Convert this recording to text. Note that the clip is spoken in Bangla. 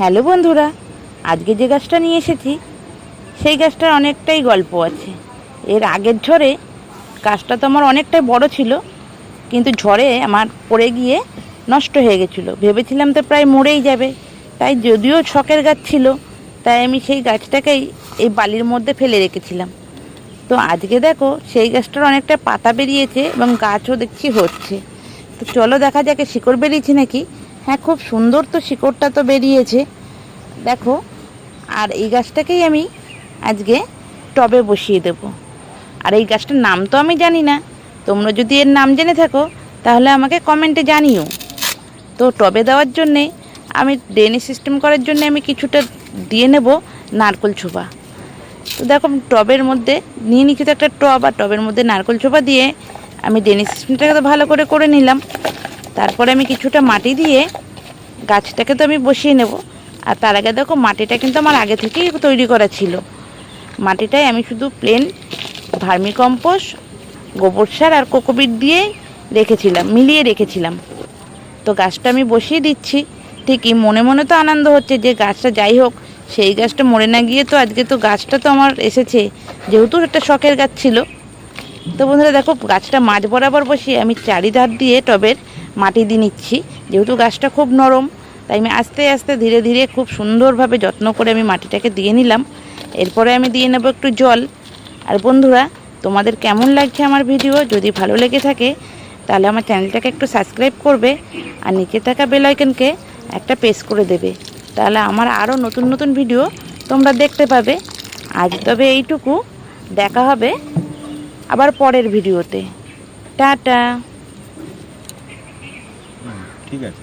হ্যালো বন্ধুরা, আজকে যে গাছটা নিয়ে এসেছি সেই গাছটার অনেকটাই গল্প আছে। এর আগের ঝড়ে গাছটা তো আমার অনেকটাই বড় ছিল, কিন্তু ঝড়ে আমার পড়ে গিয়ে নষ্ট হয়ে গেছিলো। ভেবেছিলাম তো প্রায় মরেই যাবে, তাই যদিও শখের গাছ ছিল, তাই আমি সেই গাছটাকেই এই বালির মধ্যে ফেলে রেখেছিলাম। তো আজকে দেখো সেই গাছটার অনেকটা পাতা বেরিয়েছে এবং গাছও দেখছি হচ্ছে। তো চলো দেখা যাক শিকড় বেরিয়েছে নাকি। হ্যাঁ, খুব সুন্দর তো শিকড়টা তো বেরিয়েছে দেখো। আর এই গাছটাকেই আমি আজকে টবে বসিয়ে দেব। আর এই গাছটার নাম তো আমি জানি না, তোমরা যদি এর নাম জেনে থাকো তাহলে আমাকে কমেন্টে জানিও। তো টবে দেওয়ার জন্যে আমি ড্রেনেজ সিস্টেম করার জন্য আমি কিছুটা দিয়ে নেব নারকেল ছোবা। তো দেখো টবের মধ্যে নিয়ে নিচ্ছি তো একটা টব, আর টবের মধ্যে নারকেল ছোবা দিয়ে আমি ড্রেনেজ সিস্টেমটাকে তো ভালো করে নিলাম। তারপরে আমি কিছুটা মাটি দিয়ে গাছটাকে তো আমি বসিয়ে নেব। আর তার আগে দেখো মাটিটা কিন্তু আমার আগে থেকেই তৈরি করা ছিল। মাটিটাই আমি শুধু প্লেন ভার্মি কম্পোস্ট, গোবর সার আর কোকোপিট দিয়ে মিলিয়ে রেখেছিলাম। তো গাছটা আমি বসিয়ে দিচ্ছি। ঠিকই মনে মনে তো আনন্দ হচ্ছে যে গাছটা যাই হোক, সেই গাছটা মরে না গিয়ে তো আজকে তো গাছটা তো আমার এসেছে, যেহেতু একটা শখের গাছ ছিল। তো বন্ধুরা দেখো গাছটা মাঝ বরাবর বসিয়ে আমি চারিধার দিয়ে টবের মাটি দিয়ে নিচ্ছি। যেহেতু গাছটা খুব নরম, তাই আমি আস্তে আস্তে ধীরে ধীরে খুব সুন্দরভাবে যত্ন করে আমি মাটিটাকে দিয়ে নিলাম। এরপরে আমি দিয়ে নেব একটু জল। আর বন্ধুরা, তোমাদের কেমন লাগছে আমার ভিডিও? যদি ভালো লেগে থাকে তাহলে আমার চ্যানেলটাকে একটু সাবস্ক্রাইব করবে, আর নিচে থাকা বেল আইকনকে একটা প্রেস করে দেবে। তাহলে আমার আরও নতুন নতুন ভিডিও তোমরা দেখতে পাবে। আজ তবে এইটুকু, দেখা হবে আবার পরের ভিডিওতে। টাটা। ঠিক আছে।